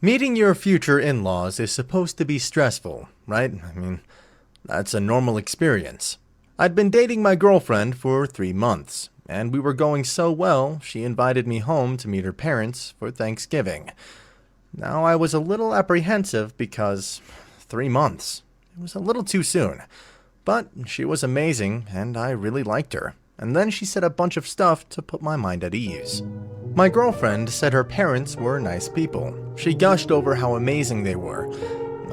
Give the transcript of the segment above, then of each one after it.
Meeting your future in-laws is supposed to be stressful, right? That's a normal experience. I'd been dating my girlfriend for 3 months, and we were going so well, she invited me home to meet her parents for Thanksgiving. Now, I was a little apprehensive because 3 months. It was a little too soon. But she was amazing, and I really liked her. And then she said a bunch of stuff to put my mind at ease. My girlfriend said her parents were nice people. She gushed over how amazing they were.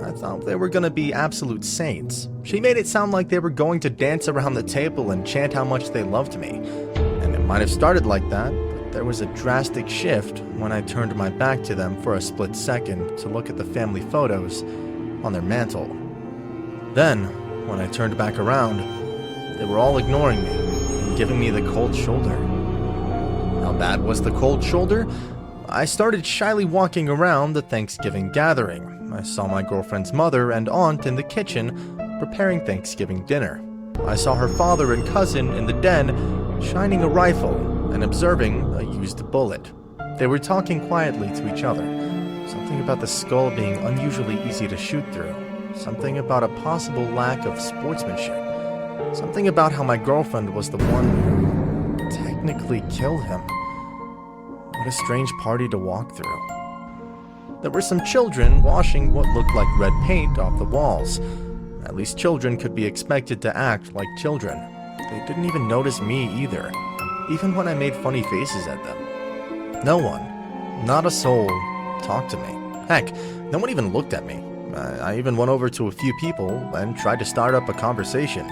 I thought they were going to be absolute saints. She made it sound like they were going to dance around the table and chant how much they loved me. And it might have started like that, but there was a drastic shift when I turned my back to them for a split second to look at the family photos on their mantle. Then, when I turned back around, they were all ignoring me and giving me the cold shoulder. How bad was the cold shoulder? I started shyly walking around the Thanksgiving gathering. I saw my girlfriend's mother and aunt in the kitchen preparing Thanksgiving dinner. I saw her father and cousin in the den shining a rifle and observing a used bullet. They were talking quietly to each other. Something about the skull being unusually easy to shoot through. Something about a possible lack of sportsmanship. Something about how my girlfriend was the one who technically killed him. What a strange party to walk through. There were some children washing what looked like red paint off the walls. At least children could be expected to act like children. They didn't even notice me either, even when I made funny faces at them. No one, not a soul, talked to me. Heck, no one even looked at me. I even went over to a few people and tried to start up a conversation.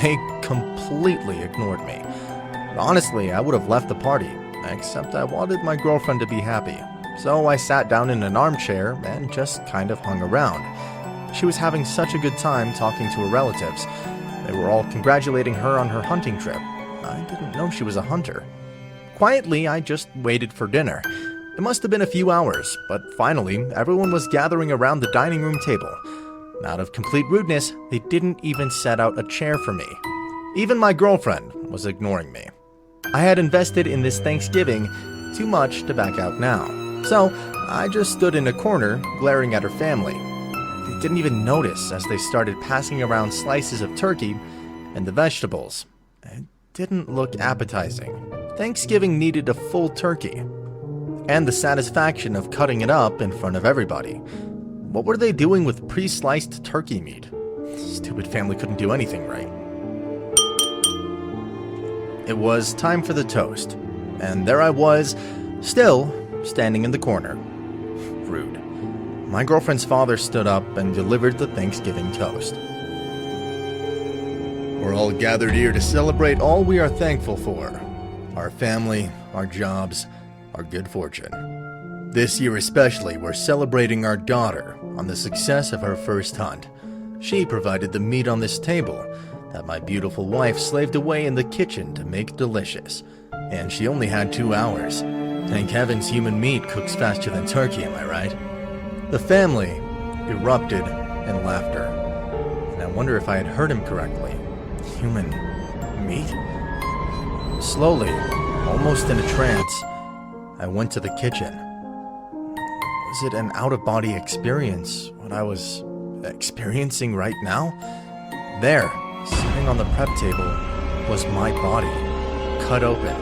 They completely ignored me. Honestly, I would have left the party, except I wanted my girlfriend to be happy. So I sat down in an armchair and just kind of hung around. She was having such a good time talking to her relatives. They were all congratulating her on her hunting trip. I didn't know she was a hunter. Quietly, I just waited for dinner. It must have been a few hours, but finally, everyone was gathering around the dining room table. Out of complete rudeness, they didn't even set out a chair for me. Even my girlfriend was ignoring me. I had invested in this Thanksgiving too much to back out now. So, I just stood in a corner, glaring at her family. They didn't even notice as they started passing around slices of turkey and the vegetables. It didn't look appetizing. Thanksgiving needed a full turkey. And the satisfaction of cutting it up in front of everybody. What were they doing with pre-sliced turkey meat? Stupid family couldn't do anything right. It was time for the toast, and there I was, still standing in the corner. Rude. My girlfriend's father stood up and delivered the Thanksgiving toast. We're all gathered here to celebrate all we are thankful for. Our family, our jobs, our good fortune. This year especially, we're celebrating our daughter on the success of her first hunt. She provided the meat on this table that my beautiful wife slaved away in the kitchen to make delicious. And she only had 2 hours. Thank heavens human meat cooks faster than turkey, am I right? The family erupted in laughter. And I wonder if I had heard him correctly. Human meat? Slowly, almost in a trance, I went to the kitchen. Was it an out-of-body experience, what I was experiencing right now? There, sitting on the prep table, was my body, cut open,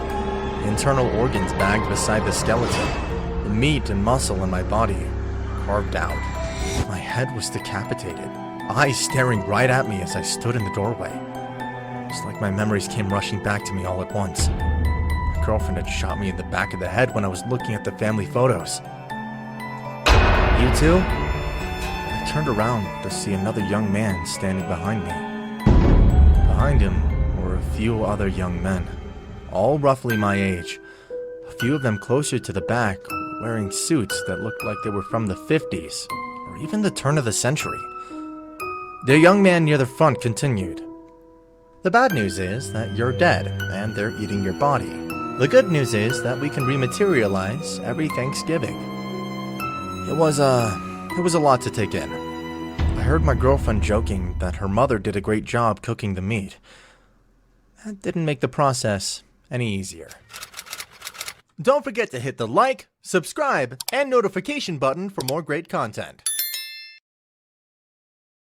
internal organs bagged beside the skeleton, the meat and muscle in my body carved out. My head was decapitated, eyes staring right at me as I stood in the doorway. It's like my memories came rushing back to me all at once. My girlfriend had shot me in the back of the head when I was looking at the family photos. You too? I turned around to see another young man standing behind me. Behind him were a few other young men, all roughly my age. A few of them closer to the back, wearing suits that looked like they were from the 50s, or even the turn of the century. The young man near the front continued. The bad news is that you're dead, and they're eating your body. The good news is that we can rematerialize every Thanksgiving. It was a lot to take in. I heard my girlfriend joking that her mother did a great job cooking the meat. That didn't make the process any easier. Don't forget to hit the like, subscribe, and notification button for more great content.